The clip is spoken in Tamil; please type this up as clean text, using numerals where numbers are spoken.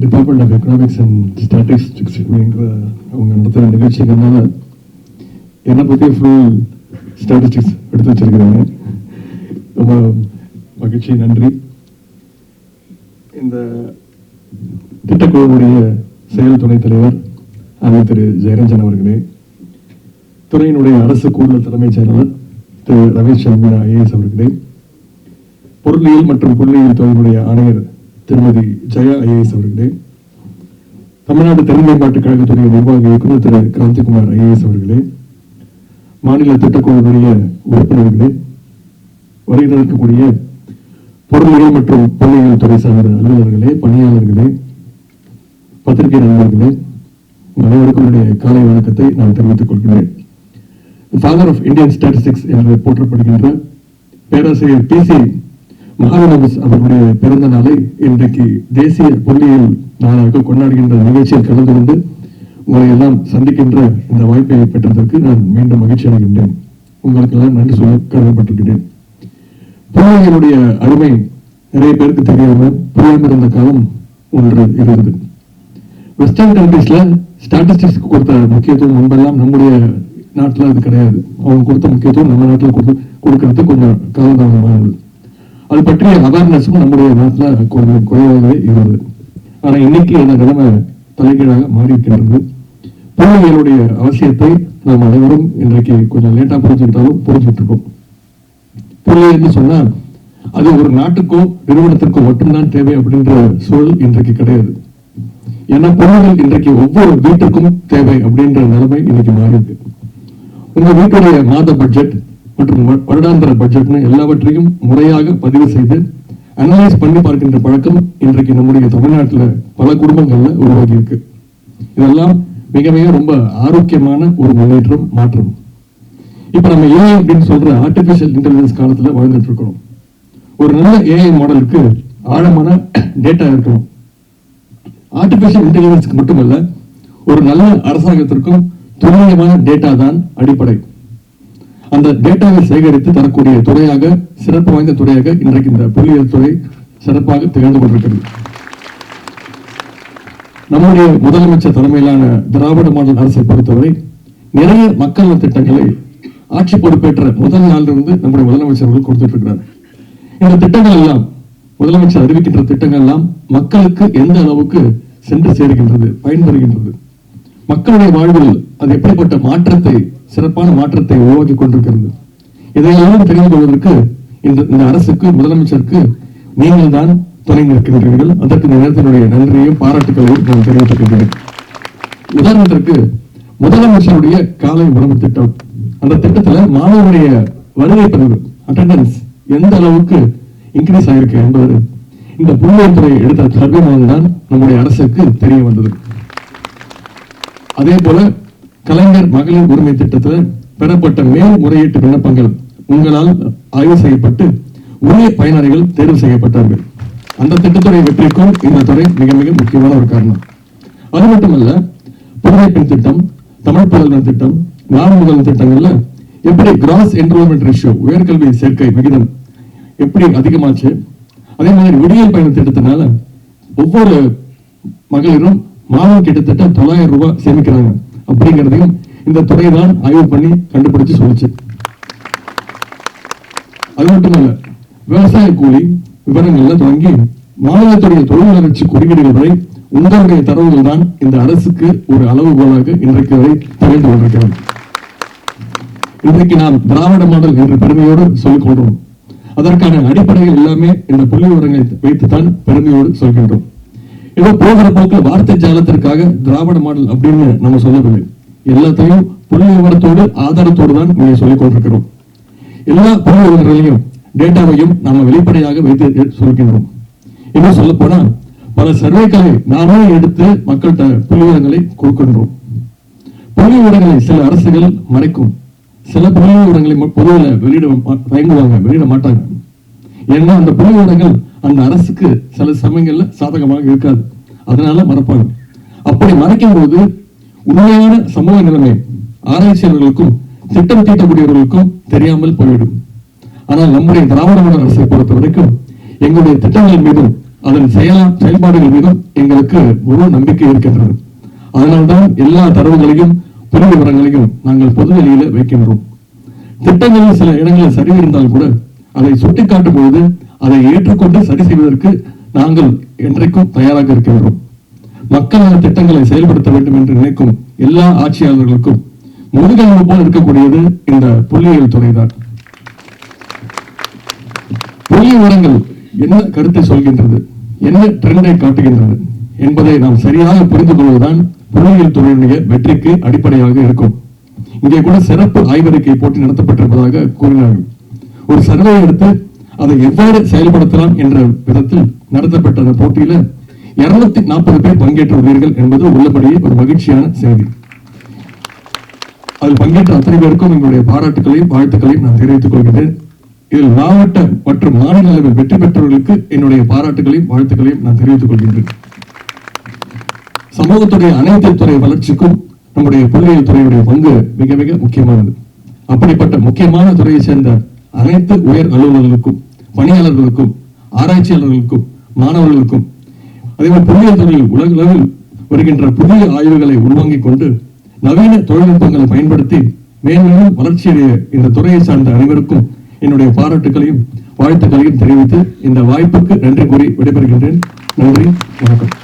Department of economics and statistics அவங்க நடத்துகிற நிகழ்ச்சிங்கிறதுனால என்னை பற்றி ஃபுல் ஸ்டாட்டிஸ்டிக்ஸ் எடுத்து வச்சிருக்கிறாங்க. ரொம்ப மகிழ்ச்சி, நன்றி. இந்த திட்டக்குழுவுடைய செயல் துணைத் தலைவர் திரு ஜெயரஞ்சன் அவர்களே, துறையினுடைய அரசு கூடுதல் தலைமைச் செயலாளர் திரு ரமேஷ் சந்திரா ஐஏஎஸ் அவர்களே, பொருளியல் மற்றும் புள்ளியியல் துறையினுடைய ஆணையர் திருமதி ஜெயா ஐஏஎஸ் அவர்களே, தமிழ்நாடு திறன் மேம்பாட்டுக் கழகத்துடைய நிர்வாக இயக்குநர் திரு கிராந்திகுமார் ஐஏஎஸ் அவர்களே, மாநில திட்டக்குழுவுடைய உறுப்பினர்களே, வருகை இருக்கக்கூடிய பொருளியல் மற்றும் புள்ளியியல் துறை சார்ந்த அலுவலர்களே, பணியாளர்களே, பத்திரிகை நண்பர்களே, அனைவருக்கும் காலை வணக்கத்தை நான் தெரிவித்துக் கொள்கிறேன். ஃபாதர் ஆஃப் இந்தியன் ஸ்டாட்டிஸ்டிக்ஸ் என்று போற்றப்படுகின்ற பேராசிரியர் PC மகானபஸ் அவர்களுடைய பிறந்த நாளை இன்றைக்கு தேசிய புள்ளியியல் நாளாக கொண்டாடுகின்ற நிகழ்ச்சியில் கலந்து கொண்டு உங்களை எல்லாம் சந்திக்கின்ற இந்த வாய்ப்பை பெற்றதற்கு நான் மீண்டும் மகிழ்ச்சி அடைகின்றேன். உங்களுக்கெல்லாம் நன்றி சொல்ல கடமைப்பட்டிருக்கிறேன். புள்ளியியலுடைய அருமை நிறைய பேருக்கு புரியாமல் இருந்த காலம் ஒன்று இருந்தது. வெஸ்டர்ன் கண்ட்ரீஸ்ல ஸ்டாட்டிஸ்டிக்ஸ்க்கு கொடுத்த முக்கியத்துவம் முன்பெல்லாம் நம்முடைய நாட்டில் அது கிடையாது. அவங்க கொடுத்த முக்கியத்துவம் நம்ம நாட்டில் கொடுக்கறது கொஞ்சம் காலதாமதமானது. அது பற்றிய அவேர்னஸும் நம்முடைய நாட்டில் கொஞ்சம் குறைவாகவே இருந்தது. ஆனால் இன்னைக்கு அந்த நிலைமை தலைகீழாக மாறி இருக்கின்றது. புள்ளியியலுடைய அவசியத்தை நாம் அனைவரும் இன்றைக்கு கொஞ்சம் லேட்டா புரிஞ்சுக்கிட்டாலும் புரிஞ்சுட்டு இருக்கோம். புள்ளியியல் சொன்னா அது ஒரு நாட்டுக்கோ நிறுவனத்திற்கோ மட்டும்தான் தேவை அப்படின்ற சூழல் இன்றைக்கு கிடையாது. ஏன்னா புள்ளிகள் இன்றைக்கு ஒவ்வொரு வீட்டுக்கும் தேவை அப்படின்ற நிலைமை இன்னைக்கு மாறி இருக்கு. உங்க வீட்டுடைய மாத பட்ஜெட் மற்றும் வருடாந்திர பட்ஜெட்னு எல்லாவற்றையும் முறையாக பதிவு செய்து அனலைஸ் பண்ணி பார்க்கின்ற பழக்கம் இன்றைக்கு நம்முடைய தமிழ்நாட்டில் பல குடும்பங்கள்ல உருவாகி இருக்கு. இதெல்லாம் மிக மிக ரொம்ப ஆரோக்கியமான ஒரு முன்னேற்றம், மாற்றம். இப்ப நம்ம AI அப்படின்னு சொல்ற ஆர்டிபிஷியல் இன்டெலிஜென்ஸ் காலத்துல வாழ்ந்துட்டு இருக்கிறோம். ஒரு நல்ல AI மாடலுக்கு ஆழமான டேட்டா இருக்கணும். ஆர்டிபிஷியல் இன்டெலிஜென்ஸ்க்கு மட்டுமல்ல, ஒரு நல்ல அரசாங்கத்திற்கும் துல்லியமான டேட்டா தான் அடிப்படை. அந்த டேட்டாவை சேகரித்து தரக்கூடிய துறையாக, சிறப்பு வாய்ந்த துறையாக இன்றைக்கு இந்த புள்ளியியல் துறை சிறப்பாக திகழ்ந்து கொண்டிருக்கிறது. நம்முடைய முதலமைச்சர் தலைமையிலான திராவிட மாடல் அரசை பொறுத்தவரை நிறைய மக்கள் நல திட்டங்களை ஆட்சி பொறுப்பேற்ற முதல் நாளிலிருந்து நம்முடைய முதலமைச்சர்கள் கொடுத்துட்டு இருக்கிறார். இந்த திட்டங்கள் எல்லாம், முதலமைச்சர் அறிவிக்கின்ற திட்டங்கள் எல்லாம் மக்களுக்கு எந்த அளவுக்கு சென்று சேருகின்றது, பயன்பெறுகின்றது, மக்களுடைய வாழ்வில் அது எப்படிப்பட்ட மாற்றத்தை, சிறப்பான மாற்றத்தை உருவாக்கி கொண்டிருக்கிறது, இதையெல்லாம் தெரிந்து கொள்வதற்கு இந்த அரசுக்கு, முதலமைச்சருக்கு நீங்கள் தான் துணை நிற்கின்றீர்கள். அதற்கு இந்த நேரத்தினுடைய நன்றியையும் பாராட்டுகளையும் நான் தெரிவித்துக்கின்றேன். உதாரணத்திற்கு முதலமைச்சருடைய காலை உணவு திட்டம், அந்த திட்டத்துல மாணவருடைய வருகை பதிவு, அட்டெண்டன்ஸ் எந்த அளவுக்கு இன்க்ரீஸ் ஆயிருக்கு என்பது இந்த புள்ளியியல் துறை எடுத்த சர்வே மூலம் தான் நம்முடைய அரசுக்கு தெரிய வந்தது. அதே போல கலைஞர் மகளிர் உரிமை திட்டத்தில் பெறப்பட்ட மேல்முறையீட்டு விண்ணப்பங்கள் உங்களால் ஆய்வு செய்யப்பட்டு உரிய பயனாளிகள் தேர்வு செய்யப்பட்டார்கள். அந்த திட்டத்துறை வெற்றிக்கும் இந்த துறை மிக மிக முக்கியமான ஒரு காரணம். அது மட்டுமல்ல, புதுமை பெண் திட்டம், தமிழ் புதல்வர் திட்டம், நாடு முதல் திட்டங்கள்ல எப்படி கிராஸ் என்ரோல்மெண்ட் ரேஷியோ, உயர்கல்வி சேர்க்கை விகிதம் எப்படி அதிகமாச்சு, அதே மாதிரி விடியல் பயண திட்டத்தினால ஒவ்வொரு மகளிரும் மாதம் கிட்டத்தட்ட 900 ரூபாய் சேமிக்கிறாங்க அப்படிங்கிறதையும் இந்த துறை தான் ஆய்வு பண்ணி கண்டுபிடிச்சு சொல்லிச்சு. அது மட்டுமல்ல, விவசாய கூலி விவரங்கள்ல தொடங்கி மாநிலத்துடைய தொழில் வளர்ச்சி குறியீடுகள் வரை உங்களுடைய தரவுகள் தான் இந்த அரசுக்கு ஒரு அளவுகோலாக இன்றைக்கு வரை திகழ்ந்து கொண்டிருக்கிறது. இன்றைக்கு நாம் திராவிட மாடல் என்று பெருமையோடு சொல்லிக் கொள்றோம். அதற்கான அடிப்படைகள் எல்லாமே இந்த புள்ளி விவரங்களை வைத்துத்தான் பெருமையோடு சொல்கின்றோம். ஏதோ போகிற போக்கில் வார்த்தை ஜாலத்திற்காக திராவிட மாடல் அப்படின்னு நம்ம சொல்லவில்லை. எல்லாத்தையும் புள்ளி விவரத்தோடு ஆதாரத்தோடு தான் நீங்க சொல்லிக் கொண்டிருக்கிறோம். எல்லா புள்ளி விவரங்களையும் டேட்டாவையும் நாம வெளிப்படையாக வைத்து சொல்கின்றோம். இன்னும் சொல்ல போனா பல சர்வேக்களை நாமே எடுத்து மக்கள்கிட்ட புள்ளி விவரங்களை கொடுக்கின்றோம். புள்ளி விவரங்களை சில அரசுகள் மறைக்கும், சில புள்ளி விவரங்களை பொதுவில் வெளியிட மாட்டாங்க. ஏன்னா அந்த புள்ளி விவரங்கள் அந்த அரசுக்கு சில சமயங்கள்ல சாதகமாக இருக்காது, அதனால மறைப்பாங்க. அப்படி மறைக்கும் போது உண்மையான சமூக நிலைமை ஆராய்ச்சியாளர்களுக்கும் திட்டம் தீட்டக்கூடியவர்களுக்கும் தெரியாமல் போய்விடும். ஆனால் நம்முடைய திராவிட மாடல் அரசை பொறுத்த வரைக்கும் எங்களுடைய திட்டங்கள் மீதும் அதன் செயல்பாடுகள் மீதும் எங்களுக்கு முழு நம்பிக்கை இருக்கின்றது. அதனால்தான் எல்லா தரவுகளையும் புள்ளி விவரங்களையும் நாங்கள் பொதுவெளியில வைக்கின்றோம். திட்டங்களில் சில இடங்களில் சரி இருந்தால் கூட அதை சுட்டிக்காட்டும் பொழுது அதை ஏற்றுக்கொண்டு சரி செய்வதற்கு நாங்கள் என்றைக்கும் தயாராக இருக்கின்றோம். மக்கள் திட்டங்களை செயல்படுத்த வேண்டும் என்று நினைக்கும் எல்லா ஆட்சியாளர்களுக்கும் முதுகெலும்பு போல் இருக்கக்கூடியது இந்த புள்ளியியல் துறைதான். புள்ளி விவரங்கள் என்ன கருத்தை சொல்கின்றது, என்ன ட்ரெண்டை காட்டுகின்றது என்பதை நாம் சரியாக புரிந்து கொள்வதுதான் புள்ளியியல் துறையினுடைய வெற்றிக்கு அடிப்படையாக இருக்கும். இங்கே கூட சிறப்பு ஆய்வறிக்கை போட்டி நடத்தப்பட்டிருப்பதாக கூறினார்கள். ஒரு சர்வே எடுத்து அதை எவ்வாறு செயல்படுத்தலாம் என்ற விதத்தில் நடத்தப்பட்ட அந்த போட்டியில 240 பேர் பங்கேற்றுள்ளீர்கள் என்பது உள்ளபடியே ஒரு மகிழ்ச்சியான செய்தி. அதில் பங்கேற்ற அத்தனை பேருக்கும் எங்களுடைய பாராட்டுகளையும் வாழ்த்துக்களையும் நான் தெரிவித்துக் கொள்கிறேன். இதில் மாவட்ட மற்றும் மாநில அளவில் வெற்றி பெற்றவர்களுக்கு என்னுடைய பாராட்டுகளையும் வாழ்த்துக்களையும் நான் தெரிவித்துக் கொள்கின்றேன். சமூகத்துடைய அனைத்து துறை வளர்ச்சிக்கும் நம்முடைய புள்ளியியல் துறையுடைய பங்கு மிக மிக முக்கியமானது. அப்படிப்பட்ட முக்கியமான துறையை சேர்ந்த அனைத்து உயர் அலுவலர்களுக்கும், பணியாளர்களுக்கும், ஆராய்ச்சியாளர்களுக்கும், மாணவர்களுக்கும், அதேபோல் புள்ளியியல் துறையில் உலக அளவில் வருகின்ற புதிய ஆய்வுகளை உள்வாங்கிக் கொண்டு நவீன தொழில்நுட்பங்களை பயன்படுத்தி மேலும் வளர்ச்சியடைய இந்த துறையை சார்ந்த அனைவருக்கும் என்னுடைய பாராட்டுகளையும் வாழ்த்துக்களையும் தெரிவித்து இந்த வாய்ப்புக்கு நன்றி கூறி விடைபெறுகின்றேன். நன்றி, வணக்கம்.